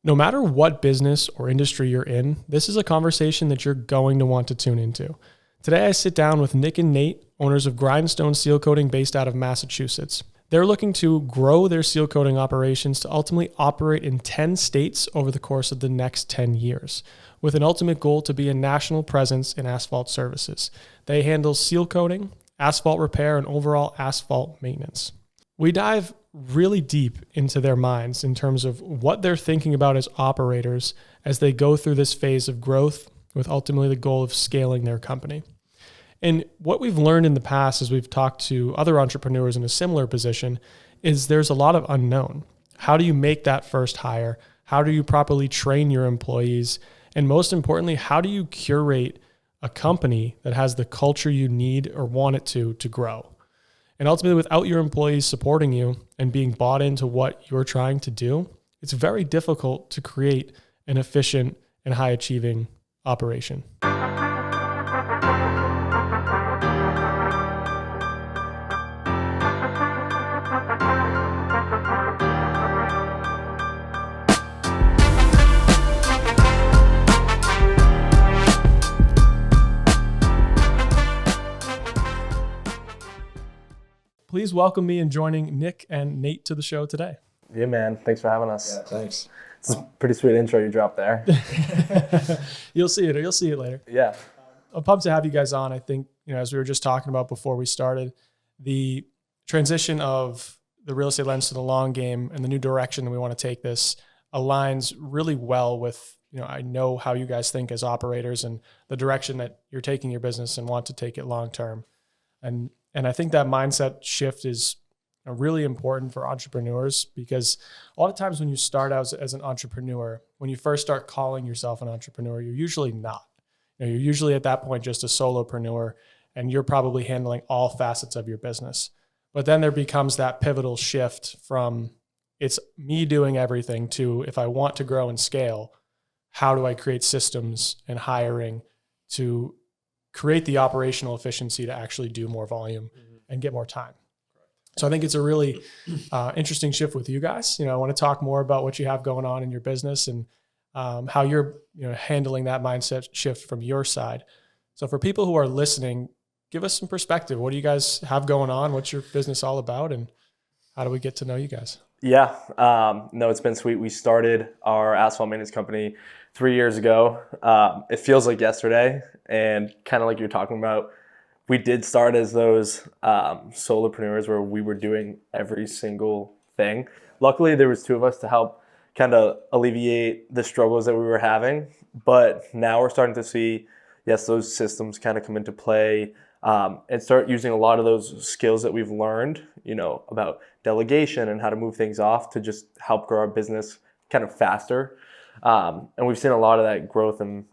No matter what business or industry you're in, this is a conversation that you're going to want to tune into. Today, I sit down with Nick and Nate, owners of Grindstone Sealcoating based out of Massachusetts. They're looking to grow their seal coating operations to ultimately operate in 10 states over the course of the next 10 years, with an ultimate goal to be a national presence in asphalt services. They handle seal coating, asphalt repair, and overall asphalt maintenance. We dive really deep into their minds in terms of what they're thinking about as operators as they go through this phase of growth with ultimately the goal of scaling their company. And what we've learned in the past as we've talked to other entrepreneurs in a similar position is there's a lot of unknown. How do you make that first hire? How do you properly train your employees? And most importantly, how do you curate a company that has the culture you need or want it to grow? And ultimately, without your employees supporting you and being bought into what you're trying to do, it's very difficult to create an efficient and high-achieving operation. Please welcome me in joining Nick and Nate to the show today. Yeah, man. Thanks for having us. Yeah, thanks. It's a pretty sweet intro you dropped there. You'll see it later. Yeah. I'm pumped to have you guys on. I think, as we were just talking about before we started, the transition of the real estate lens to the long game and the new direction that we want to take this aligns really well with, I know how you guys think as operators and the direction that you're taking your business and want to take it long term. And I think that mindset shift is really important for entrepreneurs, because a lot of times when you start out as an entrepreneur, when you first start calling yourself an entrepreneur, you're usually not. You're usually at that point just a solopreneur, and you're probably handling all facets of your business. But then there becomes that pivotal shift from it's me doing everything to, if I want to grow and scale, how do I create systems and hiring to create the operational efficiency to actually do more volume and get more time. So I think it's a really interesting shift with you guys. I want to talk more about what you have going on in your business and how you're handling that mindset shift from your side. So for people who are listening, give us some perspective. What do you guys have going on? What's your business all about? And how do we get to know you guys? Yeah. No, it's been sweet. We started our asphalt maintenance company 3 years ago. It feels like yesterday, and kind of like you're talking about, we did start as those solopreneurs where we were doing every single thing. Luckily, there was two of us to help kind of alleviate the struggles that we were having. But now we're starting to see, yes, those systems kind of come into play and start using a lot of those skills that we've learned, about delegation and how to move things off to just help grow our business kind of faster. And we've seen a lot of that growth in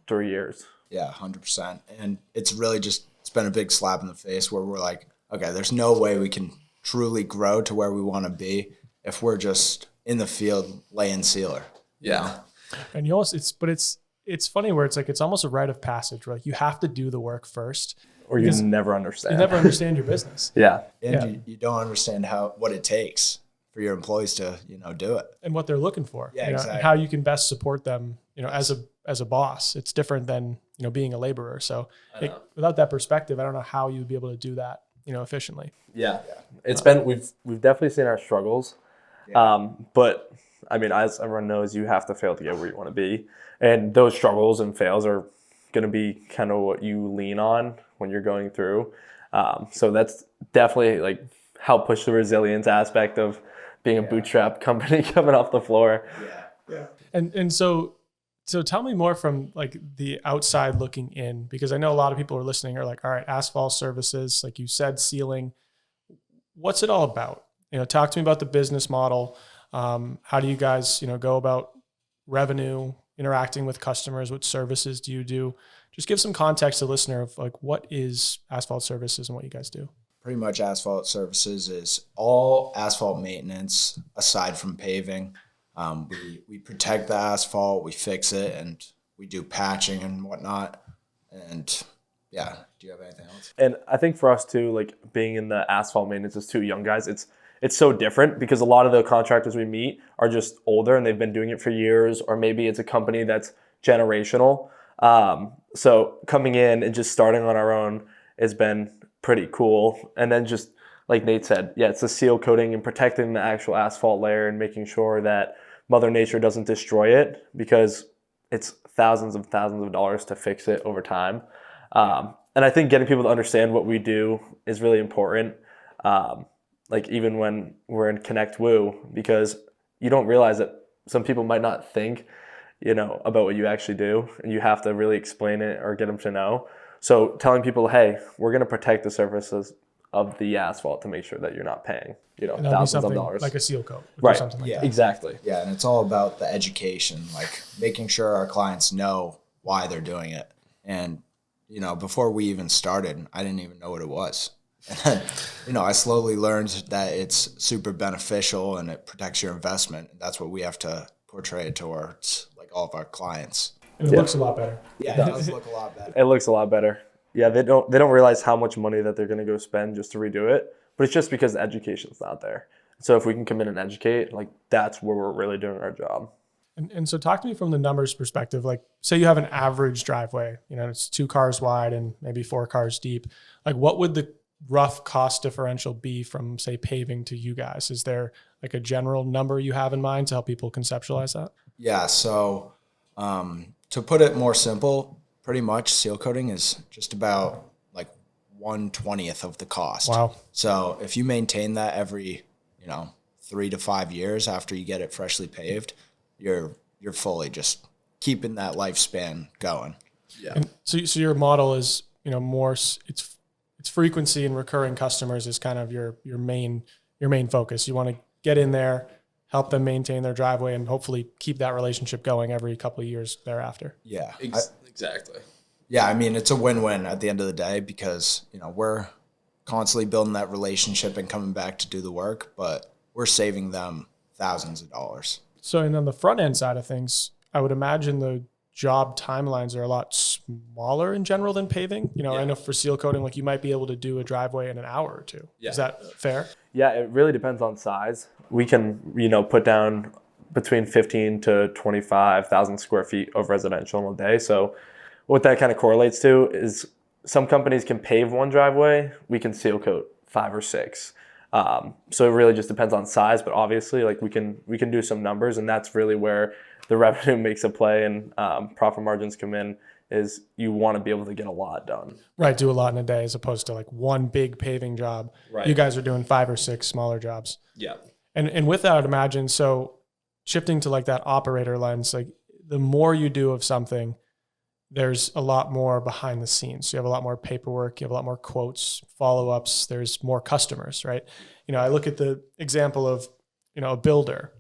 3 years. Yeah, 100%. And it's really it's been a big slap in the face where we're like, okay, there's no way we can truly grow to where we want to be if we're just in the field laying sealer. Yeah. And you also, it's funny where it's almost a rite of passage, right? You have to do the work first. Or you never understand. You never understand your business. Yeah. And you don't understand what it takes for your employees to, do it. And what they're looking for. Yeah, exactly. And how you can best support them, as a boss. It's different than, being a laborer. So without that perspective, I don't know how you'd be able to do that, efficiently. Yeah. It's been, we've definitely seen our struggles. Yeah. But I mean, as everyone knows, you have to fail to get where you want to be. And those struggles and fails are going to be kind of what you lean on when you're going through. So that's definitely help push the resilience aspect of being a bootstrap company coming off the floor. Yeah. And so tell me more from the outside looking in, because I know a lot of people are listening are like, all right, asphalt services, like you said, sealing, what's it all about? Talk to me about the business model. How do you guys, go about revenue, interacting with customers? What services do you do? Just give some context to the listener of what is asphalt services and what you guys do. Pretty much asphalt services is all asphalt maintenance aside from paving. We protect the asphalt, we fix it, and we do patching and whatnot. And yeah, do you have anything else? And I think for us too, being in the asphalt maintenance as two young guys, it's it's so different because a lot of the contractors we meet are just older and they've been doing it for years, or maybe it's a company that's generational. So coming in and just starting on our own has been pretty cool. And then just like Nate said, yeah, it's the seal coating and protecting the actual asphalt layer and making sure that Mother Nature doesn't destroy it, because it's thousands of dollars to fix it over time. And I think getting people to understand what we do is really important. Like even when we're in Connect Woo, because you don't realize that some people might not think, about what you actually do, and you have to really explain it or get them to know. So telling people, hey, we're going to protect the surfaces of the asphalt to make sure that you're not paying, thousands of dollars. Like a seal coat, right? Or something like that. Exactly. Yeah, and it's all about the education, like making sure our clients know why they're doing it. And before we even started, I didn't even know what it was. And then, I slowly learned that it's super beneficial and it protects your investment. And that's what we have to portray it towards like all of our clients. And it looks a lot better. Yeah, it does look a lot better. It looks a lot better. Yeah, they don't realize how much money that they're going to go spend just to redo it. But it's just because the education's not there. So if we can come in and educate, like that's where we're really doing our job. And so talk to me from the numbers perspective. Like say you have an average driveway, it's 2 cars wide and maybe 4 cars deep. Like what would the rough cost differential be from say paving to you guys? Is there like a general number you have in mind to help people conceptualize that? Yeah. So to put it more simple, pretty much seal coating is just about like 1/20th of the cost. Wow. So if you maintain that every, 3 to 5 years after you get it freshly paved, you're fully just keeping that lifespan going. Yeah. And so your model is, more it's frequency and recurring customers is kind of your main focus. You want to get in there, help them maintain their driveway, and hopefully keep that relationship going every couple of years thereafter. Yeah. Exactly. Yeah, I mean, it's a win-win at the end of the day because, we're constantly building that relationship and coming back to do the work, but we're saving them thousands of dollars. So, and on the front end side of things, I would imagine the job timelines are a lot smaller in general than paving. I know for seal coating, like you might be able to do a driveway in an hour or two. Yeah. Is that fair? Yeah, it really depends on size. We can, put down between 15 to 25,000 square feet of residential in a day. So what that kind of correlates to is some companies can pave one driveway, we can seal coat 5 or 6. So it really just depends on size, but obviously like we can do some numbers, and that's really where the revenue makes a play and profit margins come in, is you want to be able to get a lot done. Right, do a lot in a day as opposed to like one big paving job. Right. You guys are doing 5 or 6 smaller jobs. Yeah. And with that, I'd imagine, so shifting to like that operator lens, like the more you do of something, there's a lot more behind the scenes. So you have a lot more paperwork, you have a lot more quotes, follow-ups, there's more customers, right? I look at the example of, a builder,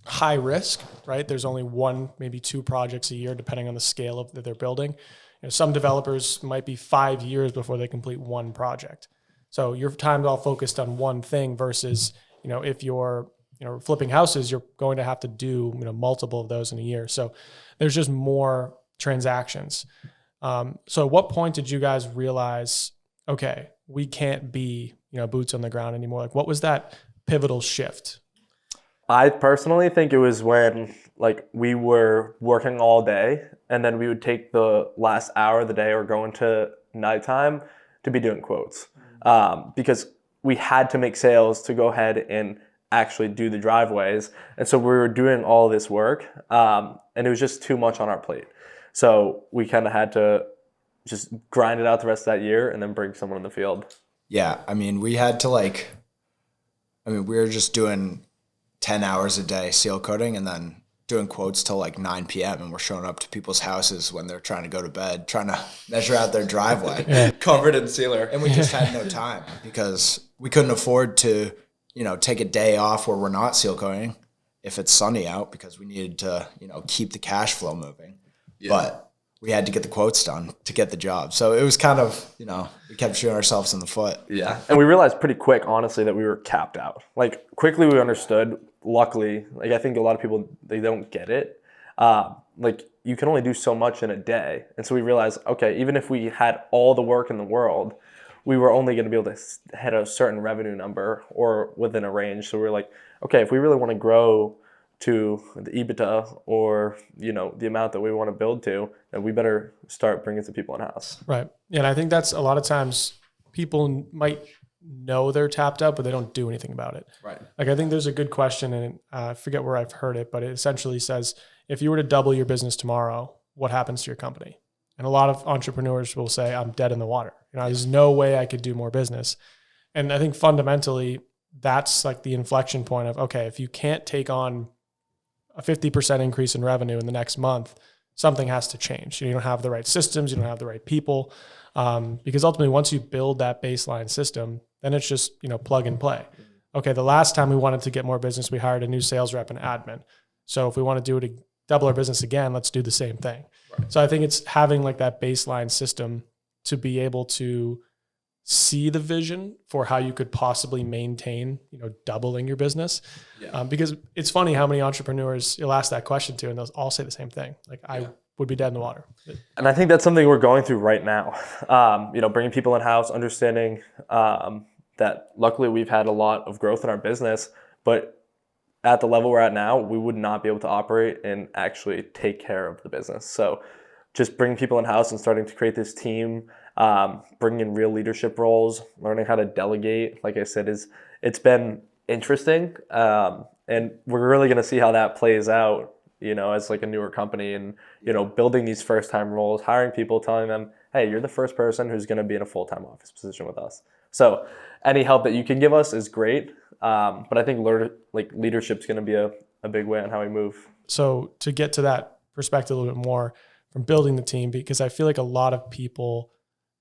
high risk, right? There's only 1, maybe 2 projects a year, depending on the scale of that they're building. Some developers might be 5 years before they complete 1 project. So your time's all focused on one thing versus, if you're, flipping houses, you're going to have to do, multiple of those in a year. So there's just more transactions. So at what point did you guys realize, okay, we can't be, boots on the ground anymore? Like what was that pivotal shift? I personally think it was when like we were working all day and then we would take the last hour of the day or go into nighttime to be doing quotes, because we had to make sales to go ahead and actually do the driveways. And so we were doing all this work, and it was just too much on our plate. So we kind of had to just grind it out the rest of that year and then bring someone in the field. Yeah, I mean, we had to we were just doing 10 hours a day seal coating and then doing quotes till like 9 p.m. and we're showing up to people's houses when they're trying to go to bed, trying to measure out their driveway. Covered in sealer. And we just had no time because we couldn't afford to, take a day off where we're not seal coating if it's sunny out because we needed to, keep the cash flow moving. Yeah. But we had to get the quotes done to get the job. So it was kind of, we kept shooting ourselves in the foot. Yeah. And we realized pretty quick, honestly, that we were capped out. Like quickly we understood, luckily, like I think a lot of people, they don't get it. Like you can only do so much in a day. And so we realized, okay, even if we had all the work in the world, we were only going to be able to hit a certain revenue number or within a range. So we're like, okay, if we really want to grow to the EBITDA or, the amount that we want to build to, then we better start bringing some people in-house. Right. Yeah, and I think that's a lot of times people might know they're tapped out, but they don't do anything about it. Right. Like, I think there's a good question, and I forget where I've heard it, but it essentially says, if you were to double your business tomorrow, what happens to your company? And a lot of entrepreneurs will say, I'm dead in the water. There's no way I could do more business. And I think fundamentally, that's like the inflection point of, okay, if you can't take on a 50% increase in revenue in the next month, something has to change. You don't have the right systems, you don't have the right people. Because ultimately, once you build that baseline system, then it's just, plug and play. Okay, the last time we wanted to get more business, we hired a new sales rep and admin. So if we want to do it to double our business again, let's do the same thing. Right. So I think it's having like that baseline system to be able to see the vision for how you could possibly maintain, doubling your business. Yeah. Because it's funny how many entrepreneurs you'll ask that question to, and they'll all say the same thing. Like, I would be dead in the water. And I think that's something we're going through right now. Bringing people in-house, understanding that luckily we've had a lot of growth in our business, but at the level we're at now, we would not be able to operate and actually take care of the business. So just bringing people in-house and starting to create this team, bringing in real leadership roles, learning how to delegate, like I said, it's been interesting. And we're really going to see how that plays out, as like a newer company and, building these first-time roles, hiring people, telling them, hey, you're the first person who's going to be in a full-time office position with us. So any help that you can give us is great. But I think leadership's going to be a big way on how we move. So to get to that perspective a little bit more from building the team, because I feel like a lot of people,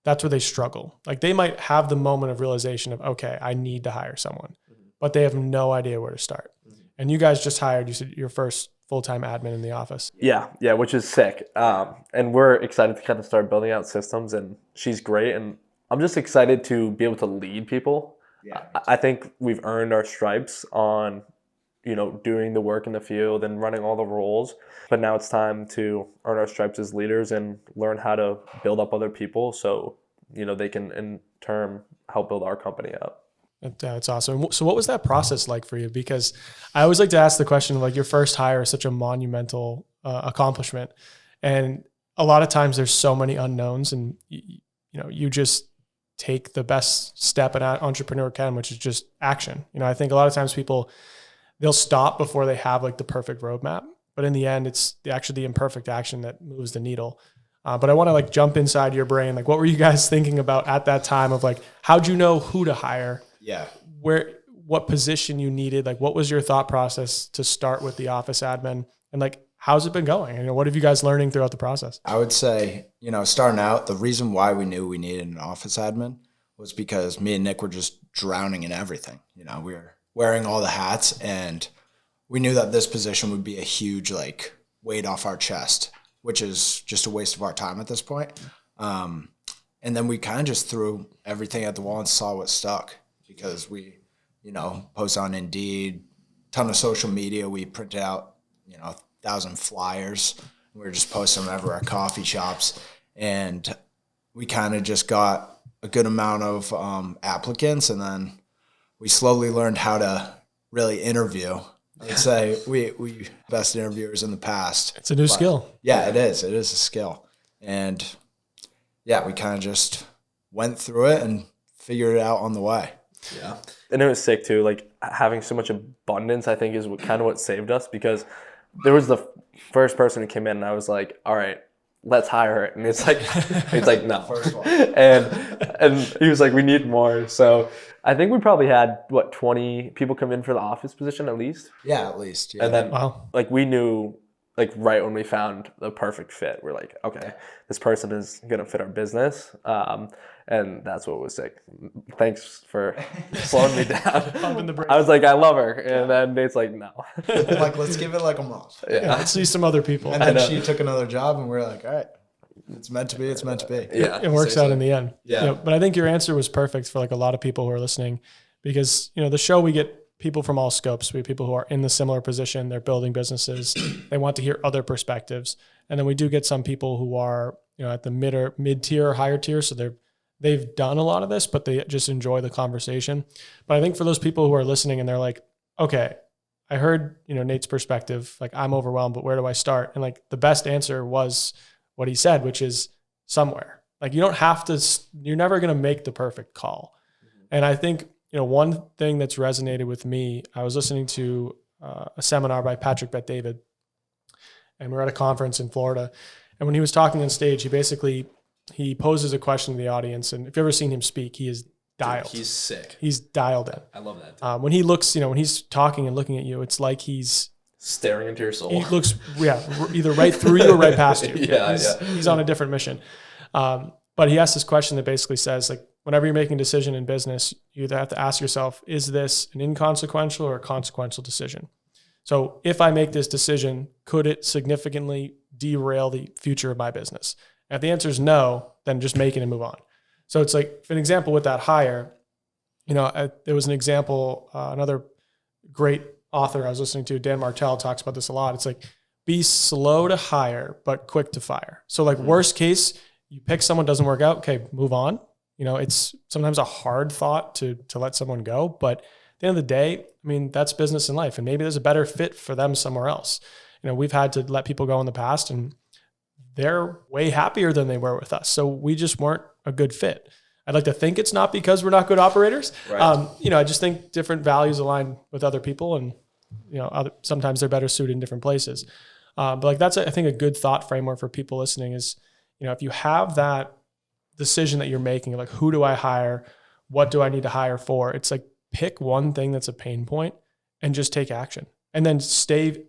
that's where they struggle. Like, they might have the moment of realization of, okay, I need to hire someone, but they have no idea where to start. And you guys just hired, you said, your first full-time admin in the office. Yeah, which is sick. And we're excited to kind of start building out systems, and she's great. And I'm just excited to be able to lead people. Yeah. I think we've earned our stripes on, doing the work in the field and running all the roles. But now it's time to earn our stripes as leaders and learn how to build up other people so, they can in turn help build our company up. That's awesome. So what was that process like for you? Because I always like to ask the question, like, your first hire is such a monumental accomplishment. And a lot of times there's so many unknowns, and, you just take the best step an entrepreneur can, which is just action. I think a lot of times people, they'll stop before they have like the perfect roadmap, but in the end, it's actually the imperfect action that moves the needle. But I want to like jump inside your brain. Like, what were you guys thinking about at that time of like, how'd you know who to hire? Yeah. What position you needed? Like, what was your thought process to start with the office admin, and like, how's it been going? What have you guys learning throughout the process? I would say, starting out, the reason why we knew we needed an office admin was because me and Nick were just drowning in everything. We were wearing all the hats, and we knew that this position would be a huge like weight off our chest, which is just a waste of our time at this point. And then we kind of just threw everything at the wall and saw what stuck, because we, post on Indeed, ton of social media. We printed out, 1,000 flyers. We were just posting them everywhere at coffee shops, and we kind of just got a good amount of applicants, and then we slowly learned how to really interview. I'd say we best interviewers in the past. It's a new skill. Yeah, it is. It is a skill. And yeah, we kind of just went through it and figured it out on the way. Yeah. And it was sick too. Like, having so much abundance, I think, is what saved us, because there was the first person who came in and I was like, all right, let's hire her. And it's like, no. First one. And he was like, we need more. So I think we probably had 20 people come in for the office position at least. Yeah, at least. Yeah. And then like, we knew, like, right when we found the perfect fit, we're like, okay, this person is going to fit our business. And that's what was sick. Thanks for slowing me down. Pumping the brakes. I was like, I love her. And then Nate's like, no. Like, let's give it like a month. Yeah, let's see some other people. And then she took another job, and we're like, all right, it's meant to be. It's meant to be. Yeah, it works out in the end. Yeah. But I think your answer was perfect for like a lot of people who are listening, because, the show, we get people from all scopes. We have people who are in the similar position. They're building businesses. They want to hear other perspectives. And then we do get some people who are, at the mid tier or higher tier. So they're they've done a lot of this, but they just enjoy the conversation. But I think for those people who are listening and they're like, okay, I heard, Nate's perspective, like I'm overwhelmed, but where do I start? And like the best answer was what he said, which is somewhere. Like you don't have to, you're never going to make the perfect call. And I think, one thing that's resonated with me, I was listening to a seminar by Patrick Bet-David, and we were at a conference in Florida. And when he was talking on stage, he poses a question to the audience. And if you've ever seen him speak, he is dialed. Dude, he's sick. He's dialed in. I love that. When he looks, when he's talking and looking at you, it's like he's staring into your soul. He looks, either right through you or right past you. He's on a different mission. But he asked this question that basically says, like, whenever you're making a decision in business, you either have to ask yourself, is this an inconsequential or a consequential decision? So if I make this decision, could it significantly derail the future of my business? And if the answer is no, then just make it and move on. So it's like, for an example with that hire, there was an example, another great author I was listening to, Dan Martell, talks about this a lot. It's like, be slow to hire, but quick to fire. So like worst case, you pick someone, doesn't work out. Okay, move on. It's sometimes a hard thought to let someone go, but at the end of the day, that's business and life. And maybe there's a better fit for them somewhere else. We've had to let people go in the past and they're way happier than they were with us. So we just weren't a good fit. I'd like to think it's not because we're not good operators. Right. I just think different values align with other people and, sometimes they're better suited in different places. But like, that's, I think, a good thought framework for people listening is, if you have that decision that you're making, like, who do I hire? What do I need to hire for? It's like, pick one thing that's a pain point and just take action and then stay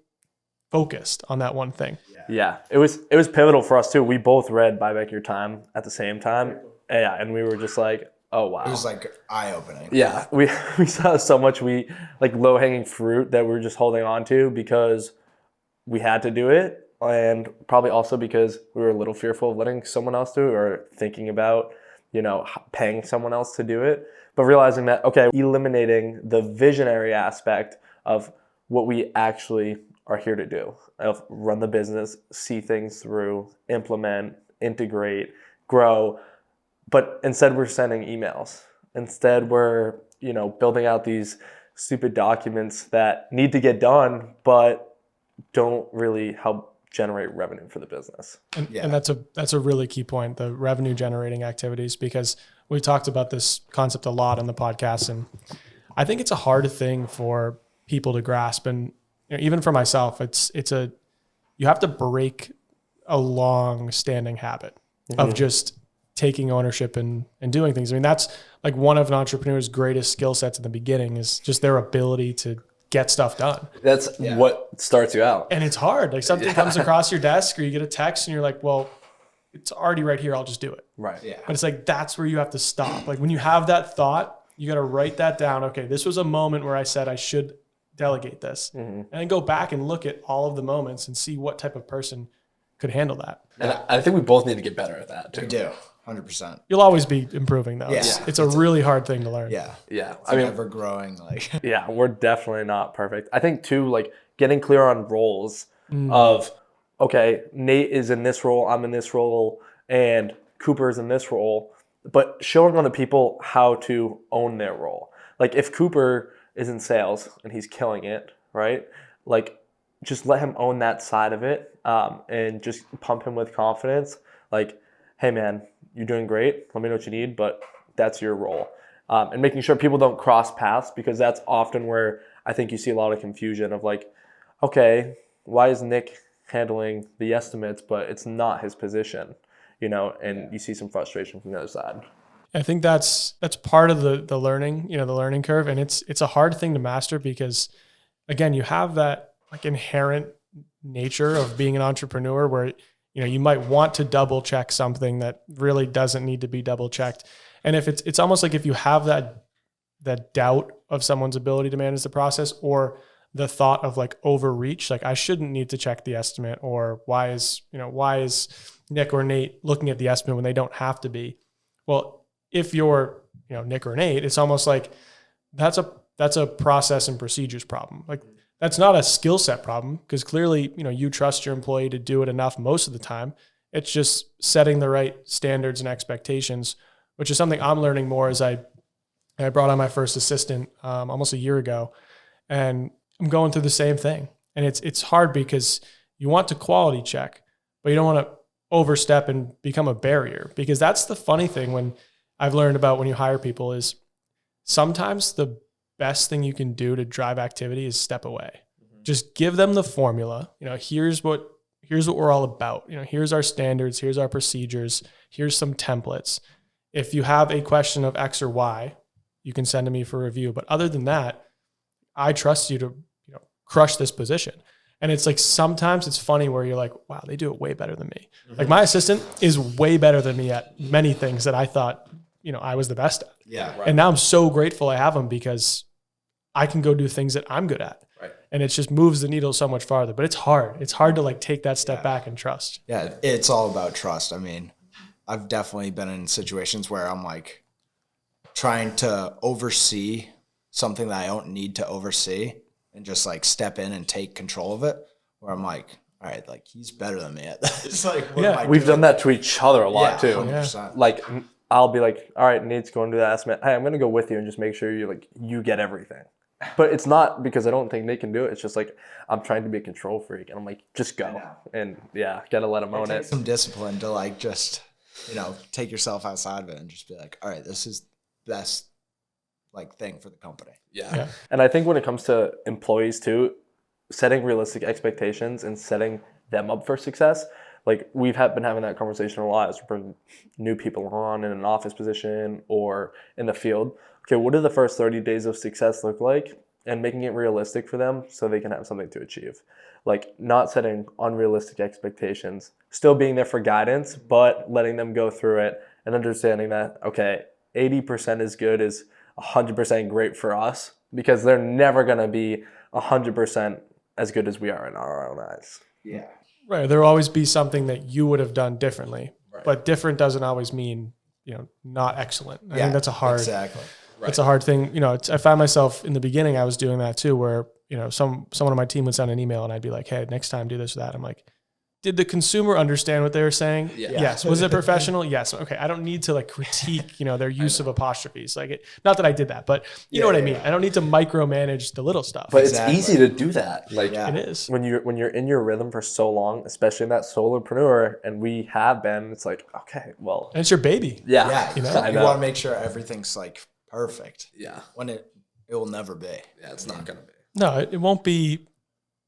focused on that one thing. Yeah. It was pivotal for us too. We both read Buy Back Your Time at the same time. Yeah. And we were just like, oh, wow. It was like eye-opening. Yeah. We saw so much low-hanging fruit that we were just holding on to because we had to do it. And probably also because we were a little fearful of letting someone else do it or thinking about, paying someone else to do it. But realizing that, okay, eliminating the visionary aspect of what we actually are here to do, of run the business, see things through, implement, integrate, grow. But instead we're sending emails. Instead we're, building out these stupid documents that need to get done, but don't really help generate revenue for the business. And that's a really key point, the revenue generating activities, because we talked about this concept a lot on the podcast. And I think it's a hard thing for people to grasp. And even for myself, you have to break a long standing habit of just taking ownership and doing things. That's like one of an entrepreneur's greatest skill sets in the beginning is just their ability to get stuff done. That's what starts you out. And it's hard. Like something comes across your desk or you get a text and you're like, well, it's already right here. I'll just do it. Right. Yeah. But it's like, that's where you have to stop. Like when you have that thought, you got to write that down. Okay, this was a moment where I said I should delegate this. And then go back and look at all of the moments and see what type of person could handle that. And I think we both need to get better at that too. We do. 100%. You'll always be improving though. Yeah. It's a really hard thing to learn. Yeah. Yeah. It's ever growing. Yeah, we're definitely not perfect. I think too, getting clear on roles of, okay, Nate is in this role, I'm in this role, and Cooper's in this role, but showing other people how to own their role. Like if Cooper is in sales and he's killing it, right? Just let him own that side of it and just pump him with confidence. Like, hey man, you're doing great. Let me know what you need, but that's your role. And making sure people don't cross paths, because that's often where I think you see a lot of confusion of okay, why is Nick handling the estimates, but it's not his position, and you see some frustration from the other side. I think that's part of the learning, the learning curve. And it's a hard thing to master because again, you have that inherent nature of being an entrepreneur where you might want to double check something that really doesn't need to be double checked. And if it's almost like if you have that doubt of someone's ability to manage the process, or the thought of overreach, I shouldn't need to check the estimate, or why is Nick or Nate looking at the estimate when they don't have to be? Well, if you're, Nick or Nate, it's almost like that's a process and procedures problem. That's not a skill set problem, because clearly, you trust your employee to do it enough most of the time. It's just setting the right standards and expectations which is something I'm learning more as I brought on my first assistant almost a year ago, and I'm going through the same thing. And it's hard because you want to quality check, but you don't want to overstep and become a barrier, because that's the funny thing when I've learned about when you hire people is sometimes the best thing you can do to drive activity is step away. Just give them the formula. Here's what we're all about. Here's our standards, here's our procedures, here's some templates. If you have a question of X or Y, you can send to me for review. But other than that, I trust you to crush this position. And it's like sometimes it's funny where you're like, wow, they do it way better than me. Like my assistant is way better than me at many things that I thought I was the best at. Yeah. Right. And now I'm so grateful I have him because I can go do things that I'm good at. Right. And it just moves the needle so much farther. But it's hard. It's hard to like take that step back and trust. Yeah, it's all about trust. I mean, I've definitely been in situations where I'm like trying to oversee something that I don't need to oversee and just like step in and take control of it, where I'm like, all right, like he's better than me at that. It's like, what am I We've doing? done that to each other a lot too. 100%. Like, I'll be like, all right, Nate's going to the estimate. Hey, I'm going to go with you and just make sure you get everything. But it's not because I don't think Nate can do it. It's just like I'm trying to be a control freak, and I'm like, just go. And gotta let him own It it. takes some discipline to like just, take yourself outside of it and just be like, all right, this is the best like thing for the company. Yeah. And I think when it comes to employees too, setting realistic expectations and setting them up for success. Like we've been having that conversation a lot as we bring new people on in an office position or in the field. Okay, what do the first 30 days of success look like? And making it realistic for them so they can have something to achieve. Like not setting unrealistic expectations, still being there for guidance, but letting them go through it and understanding that, okay, 80% is good is 100% great for us, because they're never going to be 100% as good as we are in our own eyes. Yeah. Right. There'll always be something that you would have done differently, but different doesn't always mean, not excellent. I think that's a hard, exactly. It's a hard thing. I found myself in the beginning, I was doing that too, where, someone on my team would send an email and I'd be like, hey, next time do this or that. I'm like, did the consumer understand what they were saying? Yeah. Yes. Was it professional? Yes. Okay. I don't need to like critique, their use of apostrophes. Like not that I did that, but you know what I mean? I don't need to micromanage the little stuff. But it's easy to do that. Like it is. When you're in your rhythm for so long, especially in that solopreneur, and we have been, it's like, okay, well. And it's your baby. Yeah. You want to make sure everything's like perfect. Yeah. When it will never be. Yeah, it's not gonna be. No, it won't be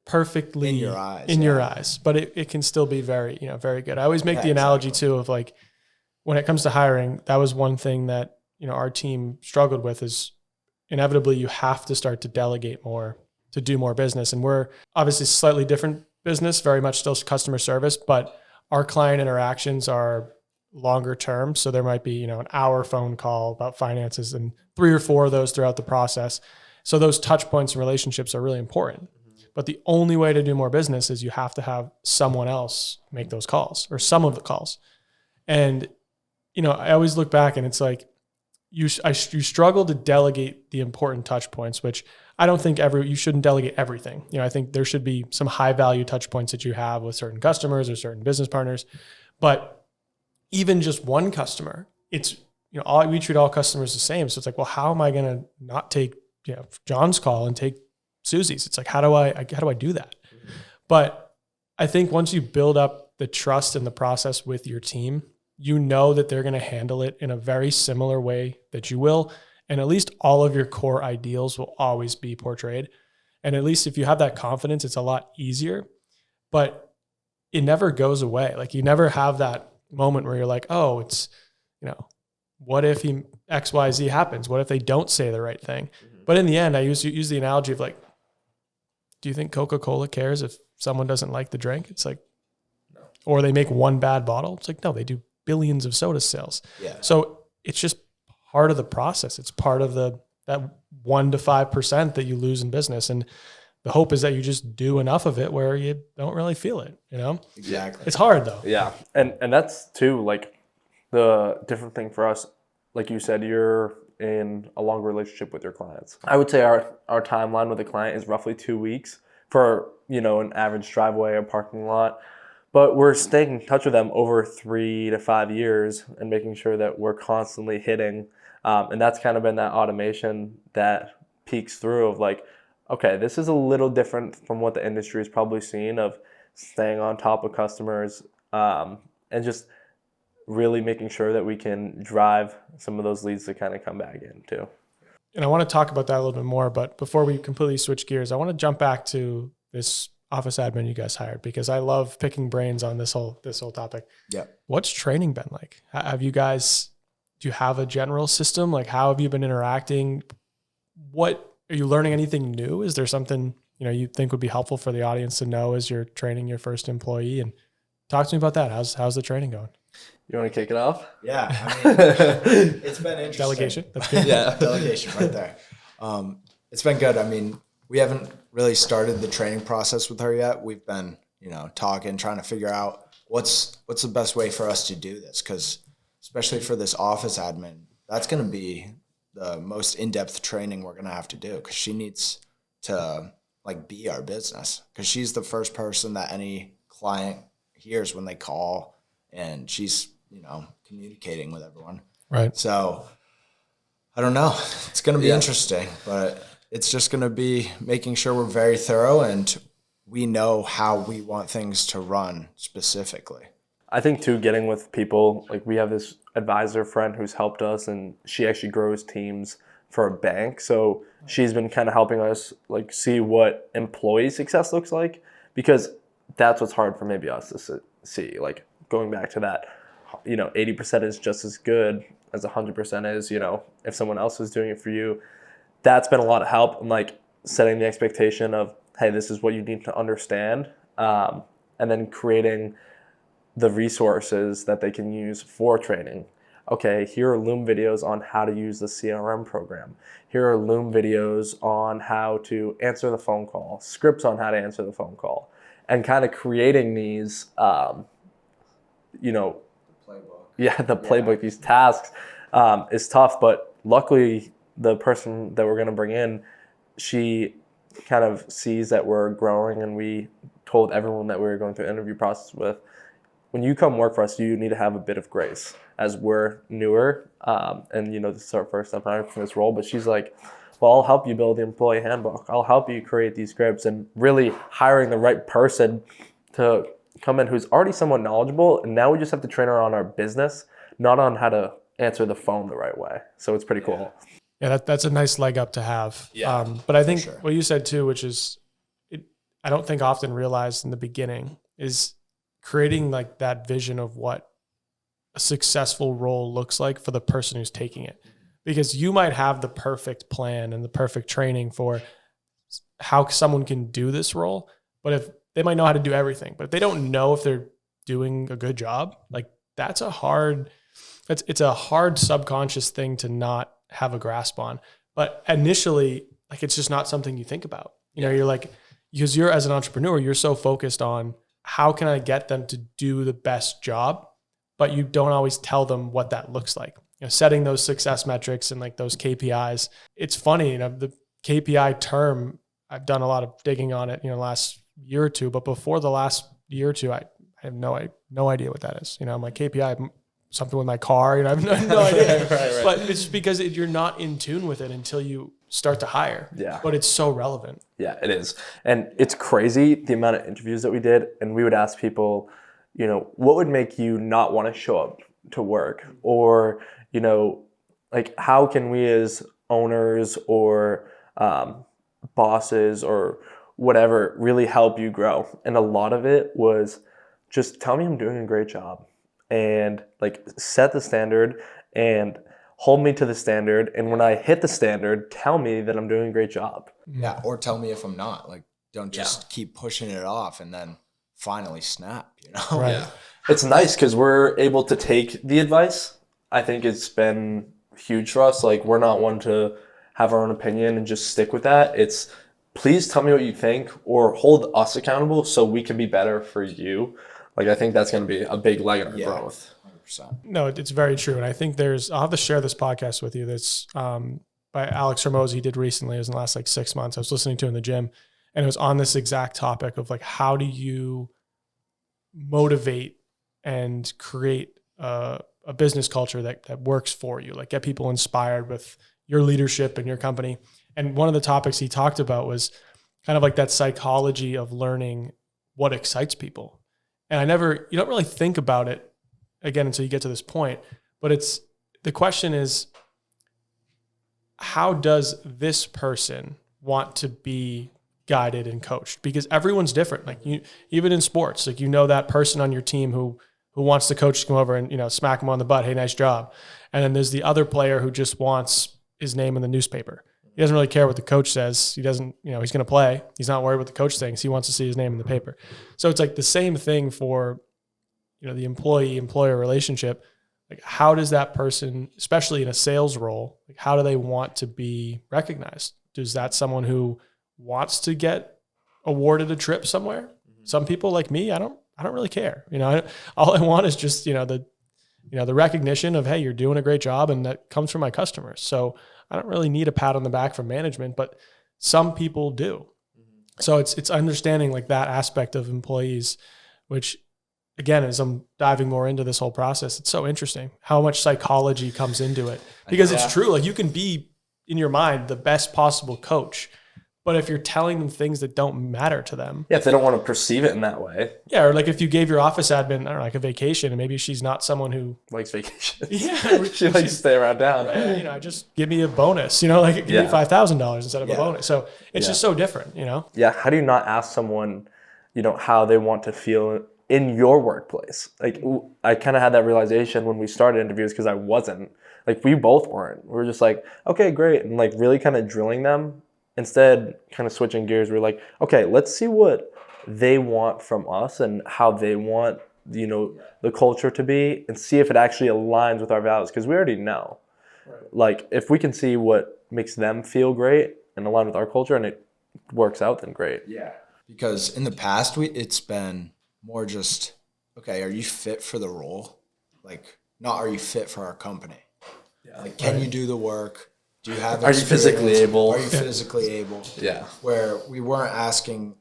perfectly in your eyes, but it can still be very, very good. I always make the analogy too of like, when it comes to hiring, that was one thing that, our team struggled with is inevitably you have to start to delegate more to do more business. And we're obviously slightly different business, very much still customer service, but our client interactions are longer term. So there might be, an hour phone call about finances and 3 or 4 of those throughout the process. So those touch points and relationships are really important. But the only way to do more business is you have to have someone else make those calls or some of the calls. And, I always look back and it's like, you struggle to delegate the important touch points, which I don't think you shouldn't delegate everything. I think there should be some high value touch points that you have with certain customers or certain business partners. But even just one customer, it's, we treat all customers the same. So it's like, well, how am I going to not take, John's call and take Susie's? It's like, how do I do that? Mm-hmm. But I think once you build up the trust in the process with your team, that they're going to handle it in a very similar way that you will. And at least all of your core ideals will always be portrayed. And at least if you have that confidence, it's a lot easier, but it never goes away. Like you never have that moment where you're like, oh, it's, what if XYZ happens? What if they don't say the right thing? Mm-hmm. But in the end, I use the analogy of like, do you think Coca-Cola cares if someone doesn't like the drink? It's like, no. Or they make one bad bottle. It's like, no, they do billions of soda sales. Yeah. So it's just part of the process. It's part of that 1 to 5% that you lose in business. And the hope is that you just do enough of it where you don't really feel it, Exactly. It's hard though. Yeah. And that's too, like the different thing for us, like you said, you're in a longer relationship with your clients. I would say our timeline with a client is roughly 2 weeks for, an average driveway or parking lot. but we're staying in touch with them over 3 to 5 years and making sure that we're constantly hitting. And that's kind of been that automation that peeks through of like, okay, this is a little different from what the industry has probably seen of staying on top of customers, and just really making sure that we can drive some of those leads to kind of come back in too. And I want to talk about that a little bit more, but before we completely switch gears, I want to jump back to this office admin you guys hired, because I love picking brains on this whole topic. Yeah. What's training been like? Do you have a general system? Like, how have you been interacting? What are you learning? Anything new? Is there something, you think would be helpful for the audience to know as you're training your first employee? And talk to me about that. How's the training going? You want to kick it off? Yeah. I mean, it's been interesting. Delegation. That's good. Yeah. Delegation right there. It's been good. I mean, we haven't really started the training process with her yet. We've been, talking, trying to figure out what's the best way for us to do this. Cause especially for this office admin, that's going to be the most in-depth training we're going to have to do. Cause she needs to be our business. Cause she's the first person that any client hears when they call, and she's, communicating with everyone. Right. So I don't know. It's going to be interesting, but it's just going to be making sure we're very thorough and we know how we want things to run specifically. I think too, getting with people, like we have this advisor friend who's helped us, and she actually grows teams for a bank. So she's been kind of helping us see what employee success looks like, because that's what's hard for maybe us to see, going back to that, 80% is just as good as 100% is, if someone else is doing it for you. That's been a lot of help in setting the expectation of, hey, this is what you need to understand. And then creating the resources that they can use for training. Okay, here are Loom videos on how to use the CRM program. Here are Loom videos on how to answer the phone call, scripts on how to answer the phone call, and kind of creating these, the playbook, these tasks is tough, but luckily the person that we're going to bring in, she kind of sees that we're growing, and we told everyone that we were going through the interview process with, when you come work for us, you need to have a bit of grace, as we're newer, and this is our first time hiring for this role, but she's like, well, I'll help you build the employee handbook. I'll help you create these scripts, and really hiring the right person to come in who's already somewhat knowledgeable, and now we just have to train her on our business, not on how to answer the phone the right way. So it's pretty cool. Yeah, that's a nice leg up to have. Yeah, but I think what you said too, which is, I don't think often realized in the beginning, is creating that vision of what a successful role looks like for the person who's taking it. Because you might have the perfect plan and the perfect training for how someone can do this role, but if they might know how to do everything, but if they don't know if they're doing a good job, it's a hard subconscious thing to not have a grasp on. But initially, it's just not something you think about. You're because you're, as an entrepreneur, you're so focused on how can I get them to do the best job, but you don't always tell them what that looks like. Setting those success metrics and those KPIs. It's funny, the KPI term, I've done a lot of digging on it, last year or two, but before the last year or two, I have no idea what that is. I'm like, KPI, something with my car, I have no idea. right. But it's because you're not in tune with it until you start to hire. Yeah. But it's so relevant. Yeah, it is. And it's crazy the amount of interviews that we did, and we would ask people, what would make you not want to show up to work? Or, how can we as owners or bosses or whatever really help you grow? And a lot of it was just tell me I'm doing a great job, and set the standard and hold me to the standard. And when I hit the standard, tell me that I'm doing a great job. Yeah. Or tell me if I'm not. Don't just keep pushing it off and then finally snap, Right. Yeah. It's nice because we're able to take the advice. I think it's been huge for us. We're not one to have our own opinion and just stick with that. It's please tell me what you think, or hold us accountable so we can be better for you. I think that's going to be a big leg in our growth. 100%. No, it's very true. And I think I'll have to share this podcast with you. That's by Alex Hermosi, he did recently. It was in the last 6 months. I was listening to it in the gym, and it was on this exact topic of how do you motivate and create a business culture that works for you, like get people inspired with your leadership and your company. And one of the topics he talked about was kind of like that psychology of learning what excites people. And you don't really think about it again until you get to this point, but the question is, how does this person want to be guided and coached? Because everyone's different. Like even in sports, like that person on your team who wants the coach to come over and smack him on the butt, hey, nice job. And then there's the other player who just wants his name in the newspaper. He doesn't really care what the coach says. He doesn't, he's going to play. He's not worried what the coach thinks. He wants to see his name in the paper. So it's like the same thing for, the employee-employer relationship. Like, how does that person, especially in a sales role, like how do they want to be recognized? Is that someone who wants to get awarded a trip somewhere? Mm-hmm. Some people like me, I don't really care. All I want is just, the recognition of, hey, you're doing a great job, and that comes from my customers. So I don't really need a pat on the back from management, but some people do. Mm-hmm. So it's understanding like that aspect of employees, which again, as I'm diving more into this whole process, it's so interesting how much psychology comes into it, because it's true. Like you can be in your mind the best possible coach, but if you're telling them things that don't matter to them. Yeah, if they don't want to perceive it in that way. Yeah, or like if you gave your office admin, I don't know, like a vacation, and maybe she's not someone who likes vacations. Yeah, she likes to stay around town. Right, just give me a bonus. Like give me $5,000 instead of a bonus. So it's just so different. Yeah. How do you not ask someone, how they want to feel in your workplace? Like I kind of had that realization when we started interviews, because I wasn't. Like we both weren't. We were just like, okay, great, and like really kind of drilling them. Instead, kind of switching gears, we're like, okay, let's see what they want from us and how they want, the culture to be, and see if it actually aligns with our values, because we already know. Right. Like if we can see what makes them feel great and align with our culture, and it works out, then great. Yeah. Because in the past, it's been more just, okay, are you fit for the role? Like, not are you fit for our company? Yeah. Like, can you do the work? Do you have experience? Are you physically able? Are you physically able? Yeah. Where we weren't asking,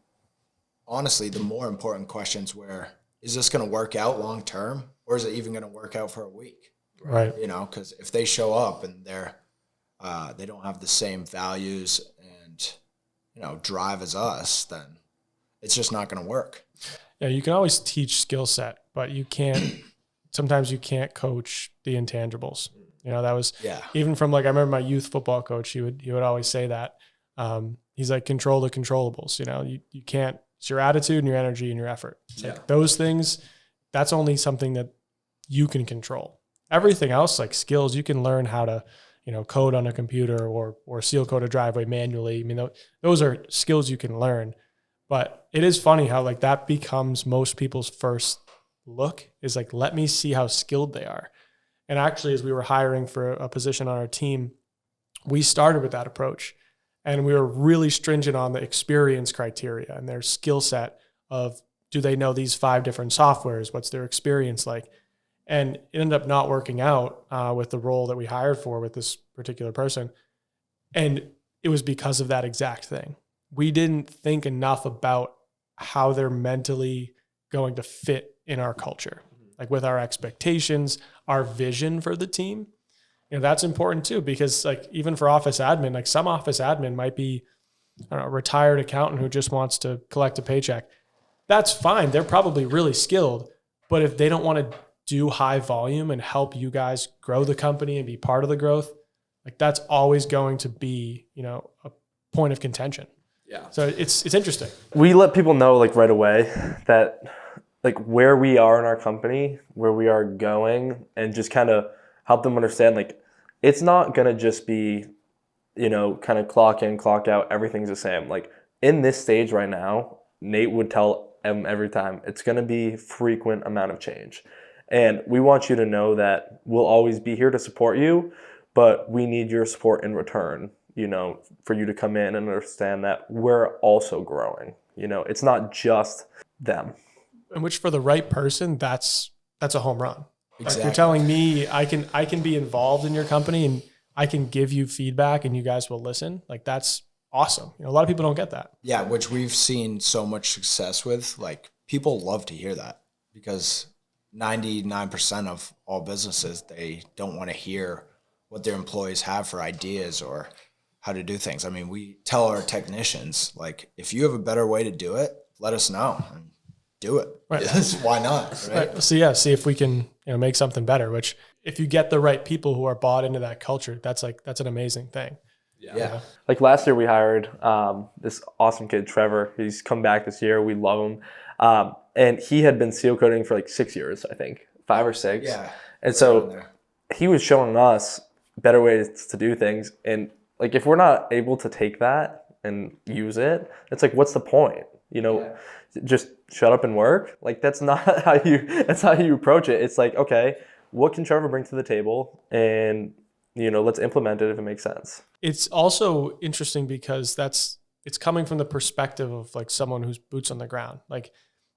honestly, the more important questions were, is this going to work out long term, or is it even going to work out for a week? Right. Because if they show up and they don't have the same values and, drive as us, then it's just not going to work. Yeah, you can always teach skill set, but sometimes you can't coach the intangibles. That was even from like, I remember my youth football coach, he would always say that. He's like, control the controllables. You can't, it's your attitude and your energy and your effort. It's like those things, that's only something that you can control. Everything else, like skills, you can learn how to, code on a computer or seal coat a driveway manually. I mean, those are skills you can learn. But it is funny how like that becomes most people's first look, is like, let me see how skilled they are. And actually, as we were hiring for a position on our team, we started with that approach, and we were really stringent on the experience criteria and their skill set of, do they know these 5 different softwares? What's their experience like? And it ended up not working out with the role that we hired for with this particular person. And it was because of that exact thing. We didn't think enough about how they're mentally going to fit in our culture, like with our expectations, our vision for the team. That's important too, because like even for office admin, like some office admin might be a retired accountant who just wants to collect a paycheck. That's fine. They're probably really skilled, but if they don't want to do high volume and help you guys grow the company and be part of the growth, like that's always going to be, a point of contention. Yeah. So it's interesting. We let people know like right away that like where we are in our company, where we are going, and just kind of help them understand like it's not going to just be, kind of clock in, clock out, everything's the same. Like in this stage right now, Nate would tell them every time, it's going to be frequent amount of change. And we want you to know that we'll always be here to support you, but we need your support in return, for you to come in and understand that we're also growing. It's not just them. And which for the right person, that's a home run. Exactly. Like you're telling me I can be involved in your company and I can give you feedback and you guys will listen. Like that's awesome. A lot of people don't get that. Yeah, which we've seen so much success with. Like people love to hear that. because 99% of all businesses, they don't want to hear what their employees have for ideas or how to do things. I mean, we tell our technicians, like, if you have a better way to do it, let us know and do it. Right. Yes, why not? Right? Right. So yeah, see if we can, make something better, which if you get the right people who are bought into that culture, that's an amazing thing. Yeah. Like last year we hired this awesome kid, Trevor. He's come back this year. We love him. And he had been seal coating for like 6 years, I think, 5 or 6. Yeah. And so he was showing us better ways to do things. And like, if we're not able to take that and use it, it's like, what's the point? Just shut up and work. Like, that's not how you approach it. It's like, okay, what can Trevor bring to the table? And, let's implement it if it makes sense. It's also interesting because it's coming from the perspective of like someone who's boots on the ground. Like,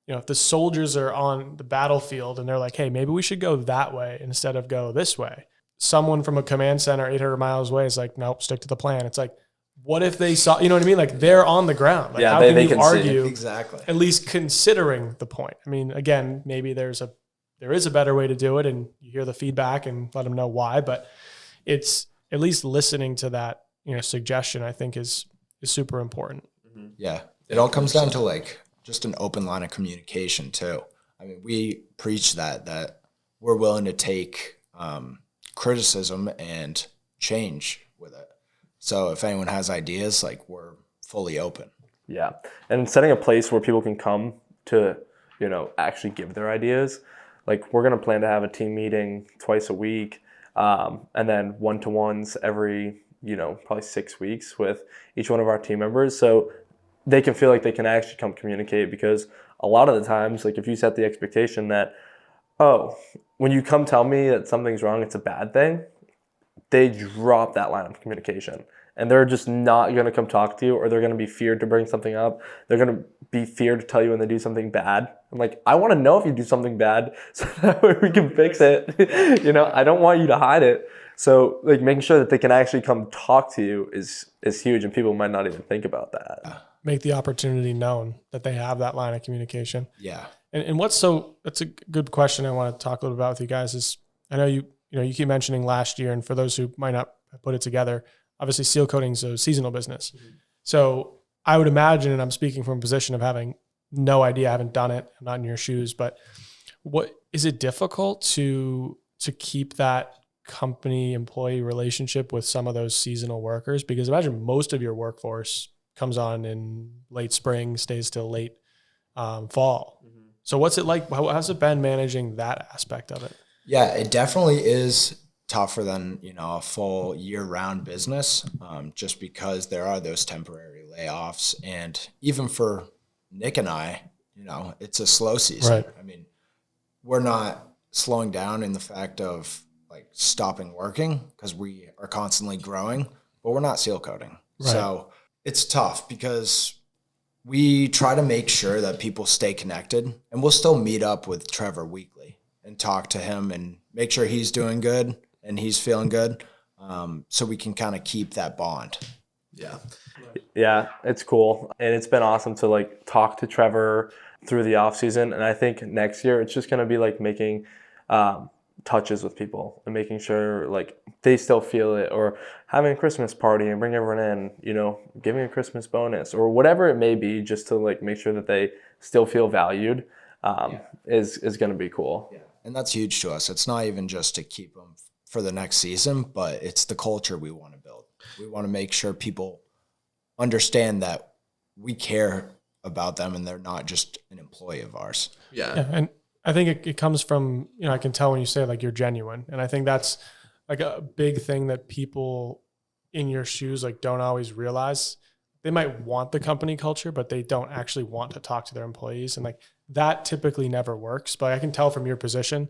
if the soldiers are on the battlefield and they're like, hey, maybe we should go that way instead of go this way. Someone from a command center 800 miles away is like, nope, stick to the plan. It's like, what if they saw, you know what I mean? Like, they're on the ground. Like, how can you argue exactly, at least considering the point? I mean, again, maybe there is a better way to do it and you hear the feedback and let them know why, but it's at least listening to that, suggestion, I think is super important. Yeah. It all comes down to like just an open line of communication too. I mean, we preach that we're willing to take criticism and change with it. So if anyone has ideas, like, we're fully open. Yeah. And setting a place where people can come to, actually give their ideas. Like, we're going to plan to have a team meeting twice a week, and then one-to-ones every, probably 6 weeks with each one of our team members. So they can feel like they can actually come communicate, because a lot of the times, like, if you set the expectation that, oh, when you come tell me that something's wrong, it's a bad thing, they drop that line of communication. And they're just not going to come talk to you, or they're going to be feared to bring something up. They're going to be feared to tell you when they do something bad. I'm like, I want to know if you do something bad so that way we can fix it. I don't want you to hide it. So like, making sure that they can actually come talk to you is huge, and people might not even think about that. Make the opportunity known that they have that line of communication. Yeah. And that's a good question I want to talk a little about with you guys is, I know you keep mentioning last year, and for those who might not put it together, obviously seal coating is a seasonal business. Mm-hmm. So I would imagine, and I'm speaking from a position of having no idea, I haven't done it, I'm not in your shoes, but what is it difficult to keep that company employee relationship with some of those seasonal workers? Because imagine most of your workforce comes on in late spring, stays till late fall. Mm-hmm. So what's it like? How's it been managing that aspect of it? Yeah, it definitely is tougher than, a full year-round business, just because there are those temporary layoffs. And even for Nick and I, it's a slow season. Right. I mean, we're not slowing down in the fact of like stopping working, because we are constantly growing, but we're not seal coating. Right. So it's tough because we try to make sure that people stay connected, and we'll still meet up with Trevor weekly and talk to him and make sure he's doing good and he's feeling good, so we can kind of keep that bond. Yeah. Yeah, it's cool. And it's been awesome to like talk to Trevor through the off season. And I think next year it's just going to be like making touches with people and making sure like they still feel it, or having a Christmas party and bring everyone in, giving a Christmas bonus or whatever it may be, just to like make sure that they still feel valued, is going to be cool. Yeah. And that's huge to us. It's not even just to keep them for the next season, but it's the culture we want to build. We want to make sure people understand that we care about them and they're not just an employee of ours. Yeah. And I think it comes from, I can tell when you say like you're genuine. And I think that's like a big thing that people in your shoes like don't always realize. They might want the company culture, but they don't actually want to talk to their employees. And like that typically never works. But I can tell from your position,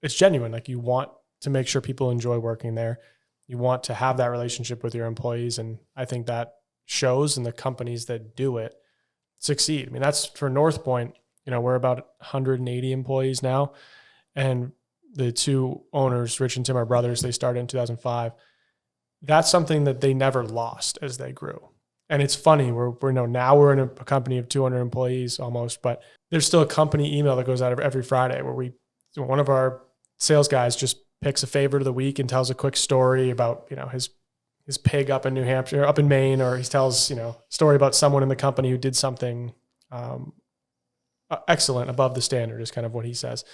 it's genuine. Like you want to make sure people enjoy working there. You want to have that relationship with your employees. And I think that shows, in the companies that do it succeed. I mean, that's for North Point, we're about 180 employees now. And the two owners, Rich and Tim, are brothers. They started in 2005. That's something that they never lost as they grew. And it's funny, now we're in a company of 200 employees almost, but there's still a company email that goes out every Friday where one of our sales guys just picks a favorite of the week and tells a quick story about, his pig up in New Hampshire, up in Maine, or he tells, a story about someone in the company who did something excellent, above the standard is kind of what he says.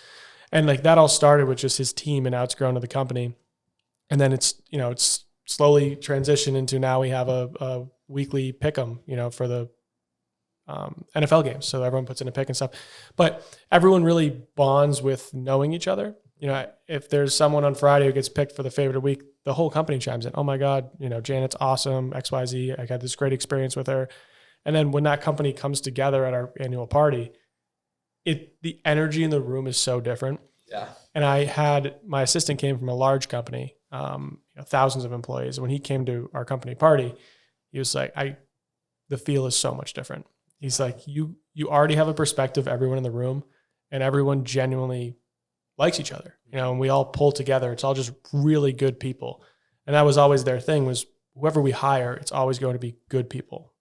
And like that all started with just his team, and now it's grown to the company. And then it's slowly transitioned into now we have a weekly pick 'em, for the NFL games. So everyone puts in a pick and stuff, but everyone really bonds with knowing each other. If there's someone on Friday who gets picked for the favorite of the week, the whole company chimes in. Oh my God, Janet's awesome, XYZ. I had this great experience with her. And then when that company comes together at our annual party, the energy in the room is so different. Yeah. And my assistant came from a large company, thousands of employees. When he came to our company party, he was like, the feel is so much different. He's like, you already have a perspective, everyone in the room, and everyone genuinely likes each other, and we all pull together. It's all just really good people. And that was always their thing, was whoever we hire, it's always going to be good people.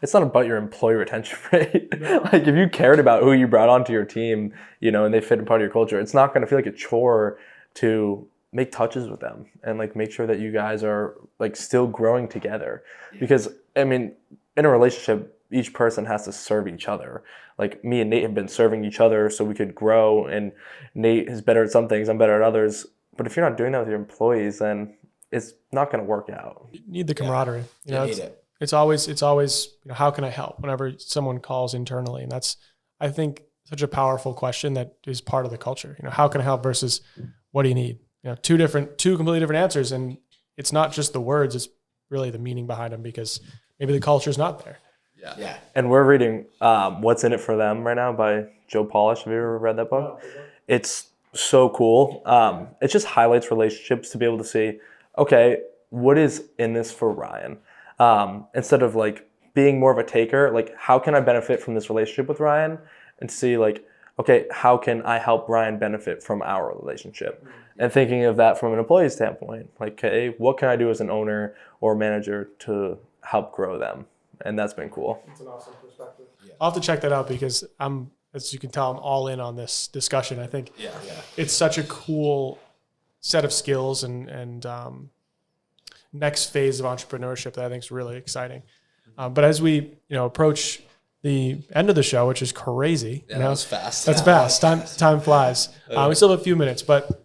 It's not about your employee retention rate. Like if you cared about who you brought onto your team, and they fit in part of your culture, it's not going to feel like a chore to make touches with them and like make sure that you guys are like still growing together. Because in a relationship, each person has to serve each other. Like me and Nate have been serving each other so we could grow, and Nate is better at some things, I'm better at others. But if you're not doing that with your employees, then it's not going to work out. You need the camaraderie. You need it. It's always, how can I help whenever someone calls internally? And that's, I think, such a powerful question that is part of the culture. How can I help versus what do you need? Two completely different answers. And it's not just the words, it's really the meaning behind them, because maybe the culture is not there. Yeah. And we're reading What's in It for Them right now by Joe Polish. Have you ever read that book? It's so cool. It just highlights relationships to be able to see, okay, what is in this for Ryan? Instead of like being more of a taker, like how can I benefit from this relationship with Ryan, and see like, okay, how can I help Ryan benefit from our relationship? And thinking of that from an employee standpoint, like, okay, what can I do as an owner or manager to help grow them? And that's been cool. It's an awesome perspective. Yeah. I'll have to check that out, because as you can tell, I'm all in on this discussion. I think it's such a cool set of skills and next phase of entrepreneurship that I think is really exciting. But as we approach the end of the show, which is crazy, that was fast. That's fast. Time flies. We still have a few minutes, but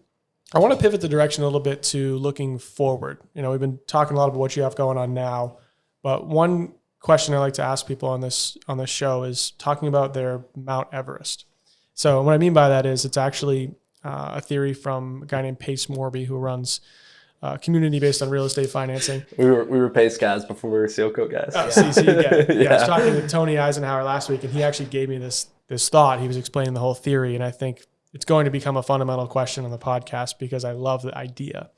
I want to pivot the direction a little bit to looking forward. We've been talking a lot about what you have going on now, but one question I like to ask people on this show is talking about their Mount Everest. So what I mean by that is it's actually a theory from a guy named Pace Morby, who runs community based on real estate financing. We were Pace guys before we were Sealcoat guys. So you get it. I was talking to Tony Eisenhower last week, and he actually gave me this thought. He was explaining the whole theory, and I think it's going to become a fundamental question on the podcast because I love the idea.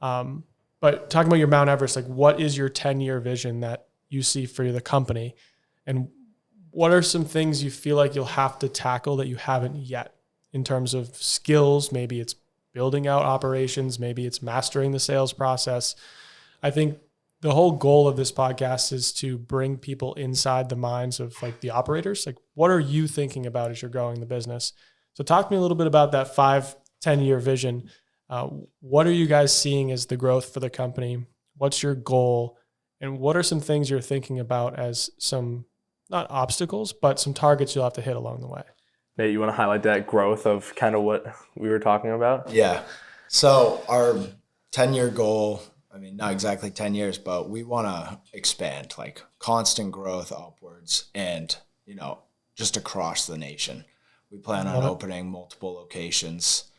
But talking about your Mount Everest, like what is your 10-year vision that you see for the company, and what are some things you feel like you'll have to tackle that you haven't yet in terms of skills? Maybe it's building out operations, maybe it's mastering the sales process. I think the whole goal of this podcast is to bring people inside the minds of like the operators. Like, what are you thinking about as you're growing the business? So talk to me a little bit about that 5-10-year vision. What are you guys seeing as the growth for the company? What's your goal? And what are some things you're thinking about as some, not obstacles, but some targets you'll have to hit along the way? Nate, you want to highlight that growth of kind of what we were talking about? Yeah. So our 10-year goal, not exactly 10 years, but we want to expand, like constant growth upwards and, just across the nation. We plan on opening multiple locations,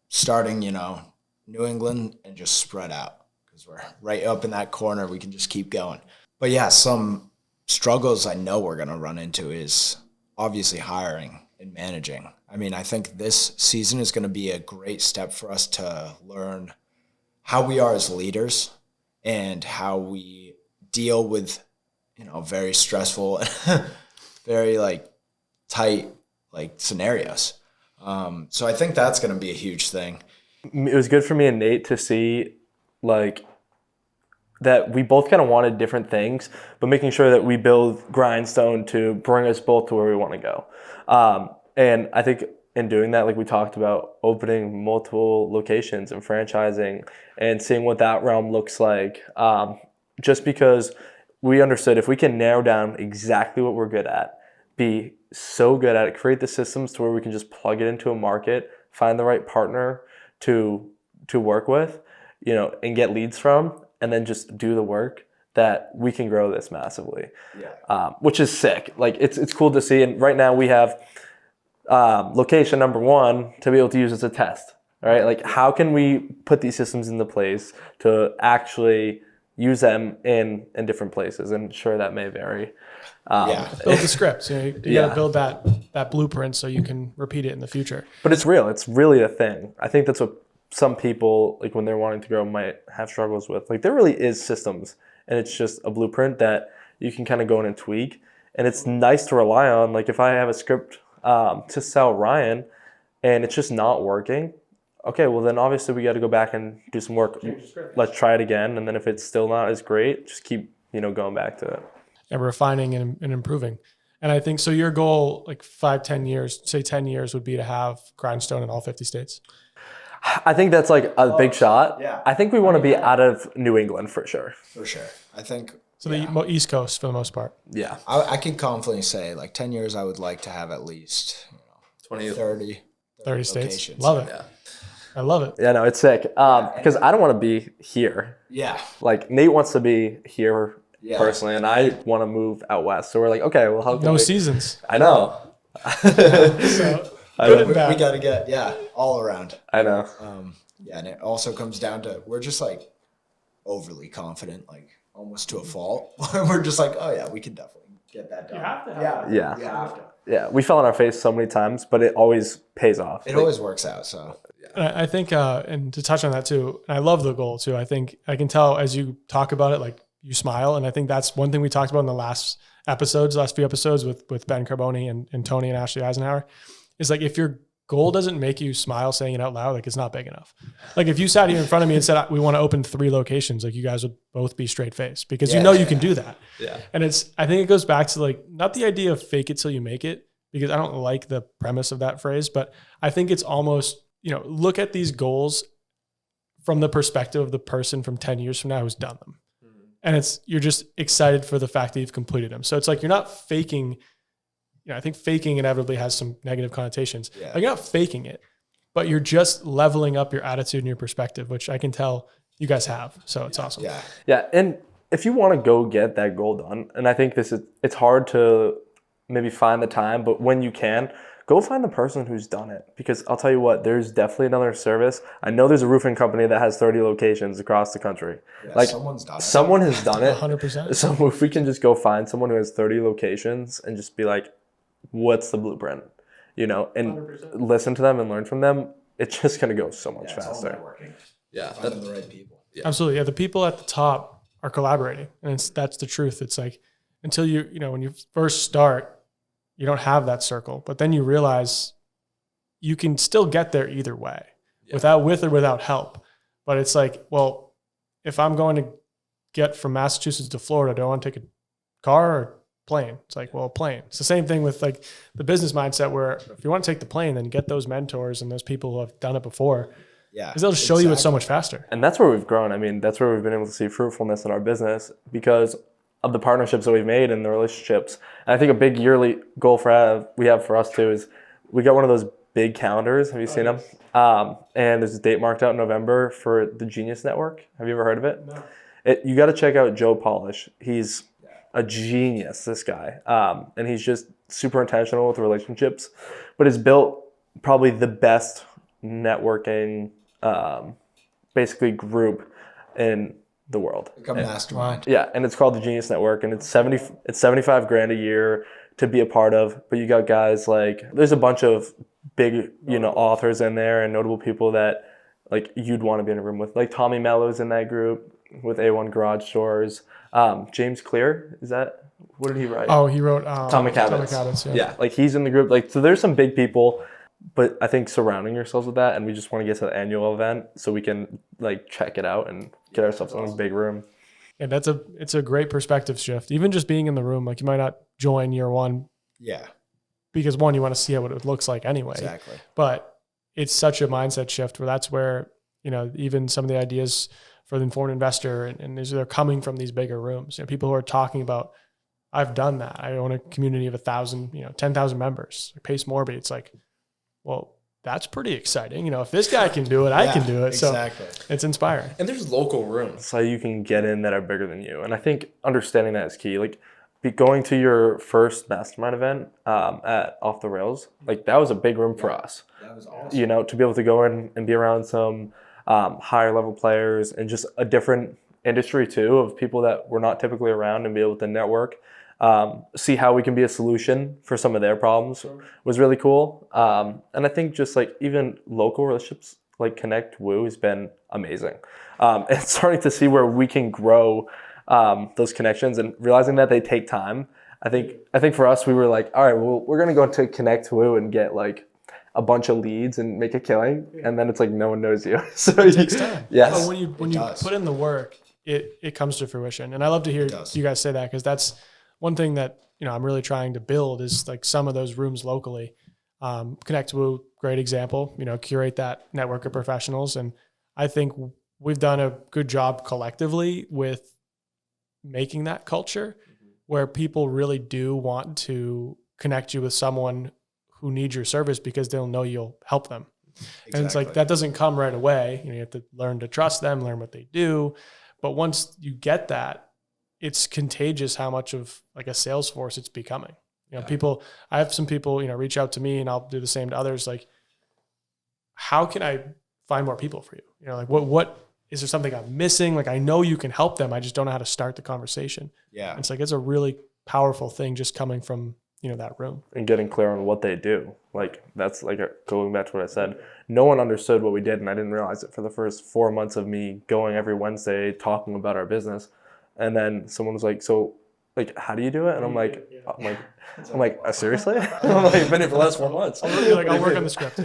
starting, New England and just spread out. We're right up in that corner. We can just keep going. But yeah, some struggles I know we're going to run into is obviously hiring and managing. I think this season is going to be a great step for us to learn how we are as leaders and how we deal with, very stressful, very tight scenarios. So I think that's going to be a huge thing. It was good for me and Nate to see that we both kind of wanted different things, but making sure that we build Grindstone to bring us both to where we want to go. And I think in doing that, like we talked about, opening multiple locations and franchising and seeing what that realm looks like, just because we understood if we can narrow down exactly what we're good at, be so good at it, create the systems to where we can just plug it into a market, find the right partner to work with, and get leads from, and then just do the work, that we can grow this massively. Yeah. Which is sick. Like it's cool to see. And right now we have location number 1 to be able to use as a test. All right. Like how can we put these systems into place to actually use them in different places? And sure, that may vary. Build the scripts. You got to build that blueprint so you can repeat it in the future. But it's real. It's really a thing. I think that's what some people, like when they're wanting to grow, might have struggles with. Like there really is systems, and it's just a blueprint that you can kind of go in and tweak. And it's nice to rely on. Like if I have a script to sell Ryan and it's just not working, okay, well then obviously we got to go back and do some work. Let's try it again. And then if it's still not as great, just keep, going back to it. And refining and improving. And I think, so your goal, like 5-10 years, say 10 years, would be to have Grindstone in all 50 states. I think that's like a big shot. Yeah. I think we want to be out of New England for sure. For sure. I think. So the East Coast for the most part. Yeah. I can confidently say, like 10 years, I would like to have at least 30 states. locations. Love it. Yeah. I love it. Yeah, no, it's sick. Because I don't want to be here. Yeah. Like Nate wants to be here personally, and I want to move out west. So we're like, okay, well, how can we? Seasons. I know. So, We got to get, all around. I know. And it also comes down to, we're just like overly confident, like almost to a fault. We're just like, oh yeah, we can definitely get that done. You have to have Yeah. Yeah. You have to. Yeah, we fell on our face so many times, but it always pays off. It always works out, so. And I think, and to touch on that too, and I love the goal too. I think I can tell as you talk about it, like you smile. And I think that's one thing we talked about in the last few episodes with Ben Carboni and Tony and Ashley Eisenhower, is like, if your goal doesn't make you smile saying it out loud, like it's not big enough. Like if you sat here in front of me and said, we want to open 3 locations, like you guys would both be straight faced because you can do that. Yeah. And I think it goes back to like, not the idea of fake it till you make it, because I don't like the premise of that phrase, but I think it's almost, look at these goals from the perspective of the person from 10 years from now who's done them. And you're just excited for the fact that you've completed them. So it's like, you're not faking, I think faking inevitably has some negative connotations. Yeah. Like you're not faking it, but you're just leveling up your attitude and your perspective, which I can tell you guys have. So it's awesome. Yeah. Yeah, and if you want to go get that goal done, and I think it's hard to maybe find the time, but when you can, go find the person who's done it. Because I'll tell you what, there's definitely another service. I know there's a roofing company that has 30 locations across the country. Yeah, like someone has done it. 100%. So if we can just go find someone who has 30 locations and just be like, what's the blueprint? And 100%. listen to them and learn from them, it's just going to go so much faster. Yeah. Finding the right people. Yeah. Absolutely. Yeah. The people at the top are collaborating, and that's the truth. It's like, until when you first start, you don't have that circle, but then you realize you can still get there either way, with or without help. But it's like, well, if I'm going to get from Massachusetts to Florida, do I want to take a car or plane? It's like, well, plane. It's the same thing with like the business mindset, where if you want to take the plane, then get those mentors and those people who have done it before. Yeah. Because they'll just show you it so much faster. And that's where we've grown. I mean, that's where we've been able to see fruitfulness in our business because of the partnerships that we've made and the relationships. And I think a big yearly goal we have for us too is we got one of those big calendars. Have you seen them? And there's a date marked out in November for the Genius Network. Have you ever heard of it? No. You got to check out Joe Polish. He's a genius, this guy. And he's just super intentional with relationships, but has built probably the best networking basically group in the world. Like a mastermind. Yeah, and it's called the Genius Network, and it's $75,000 a year to be a part of. But you got guys like, there's a bunch of big authors in there and notable people that like you'd want to be in a room with. Like Tommy Mello's in that group with A1 Garage Stores. James Clear, what did he write? Oh, he wrote Atomic Habits. Yeah. Like he's in the group. Like, so there's some big people, but I think surrounding yourselves with that, and we just want to get to the annual event so we can like check it out and get ourselves in a big room. And it's a great perspective shift. Even just being in the room, like you might not join year one Yeah, because one, you want to see what it looks like anyway. exactly. But it's such a mindset shift where that's where, even some of the ideas for the informed investor and they're coming from these bigger rooms. People who are talking about, I've done that. I own a community of 1,000, 10,000 members. Pace Morby. It's like, well, that's pretty exciting. If this guy can do it, I can do it. Exactly. So it's inspiring. And there's local rooms. So you can get in that are bigger than you. And I think understanding that is key. Like going to your first mastermind event at Off the Rails, like that was a big room for us. That was awesome. To be able to go in and be around some higher level players and just a different industry too of people that we're not typically around and be able to network, see how we can be a solution for some of their problems was really cool. And I think just like even local relationships like Connect Woo has been amazing. And starting to see where we can grow those connections and realizing that they take time. I think for us, we were like, all right, well, we're going to go into Connect Woo and get like a bunch of leads and make a killing. And then it's like, no one knows you. So It takes time. Yes. But when you put in the work, it comes to fruition. And I love to hear you guys say that because that's one thing that, I'm really trying to build is like some of those rooms locally. Connect Woo, great example, curate that network of professionals. And I think we've done a good job collectively with making that culture where people really do want to connect you with someone who needs your service because they'll know you'll help them. Exactly. And it's like, that doesn't come right away. You have to learn to trust them, learn what they do. But once you get that, it's contagious how much of like a sales force it's becoming. I have some people, reach out to me and I'll do the same to others. Like, how can I find more people for you? Like what is there something I'm missing? Like, I know you can help them. I just don't know how to start the conversation. Yeah. And it's like, it's a really powerful thing just coming from, that room. And getting clear on what they do. Like that's like going back to what I said. No one understood what we did, and I didn't realize it for the first 4 months of me going every Wednesday talking about our business. And then someone was like, "So, like, how do you do it?" And I'm like, seriously? I'm like, I've been here for the last 4 months. I'll work on the script.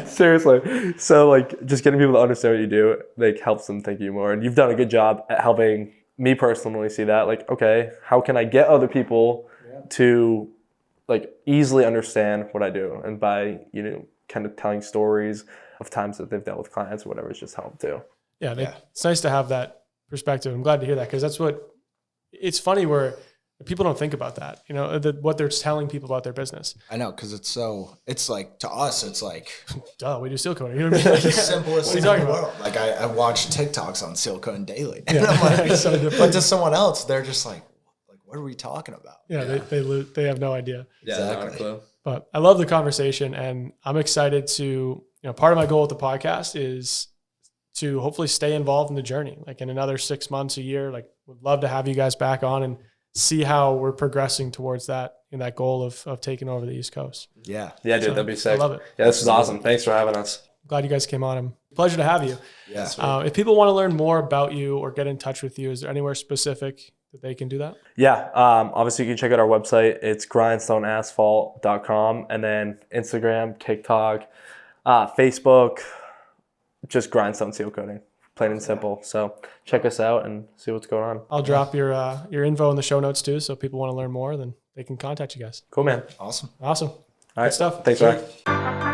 Seriously. So like, just getting people to understand what you do, like, helps them think you more. And you've done a good job at helping me personally see that. Like, okay, how can I get other people to like easily understand what I do? And by kind of telling stories of times that they've dealt with clients or whatever, it's just helped too. Yeah, it's nice to have that perspective. I'm glad to hear that because that's what it's funny where people don't think about that. What they're telling people about their business. I know, because it's like to us, it's like duh, we do seal coating. You know what I mean? the simplest thing in the world. Like I watch TikToks on seal coating daily, and I'm like, but to someone else, they're just like, what are we talking about? Yeah, they have no idea. Yeah, exactly. not a clue. But I love the conversation, and I'm excited to, part of my goal with the podcast is to hopefully stay involved in the journey. Like in another 6 months, a year, like would love to have you guys back on and see how we're progressing towards that goal of taking over the East Coast. Yeah. Yeah, dude, that'd be sick. I love it. Yeah, this is awesome. Thanks for having us. Glad you guys came on. Pleasure to have you. Yeah. If people want to learn more about you or get in touch with you, is there anywhere specific that they can do that? Yeah. Obviously, you can check out our website. It's grindstoneasphalt.com. And then Instagram, TikTok, Facebook, just Grindstone Sealcoating. Plain and simple. So check us out and see what's going on. I'll drop your info in the show notes too. So if people want to learn more, then they can contact you guys. Cool, man. Awesome. Awesome. All right. Good stuff. Thanks, Ryan.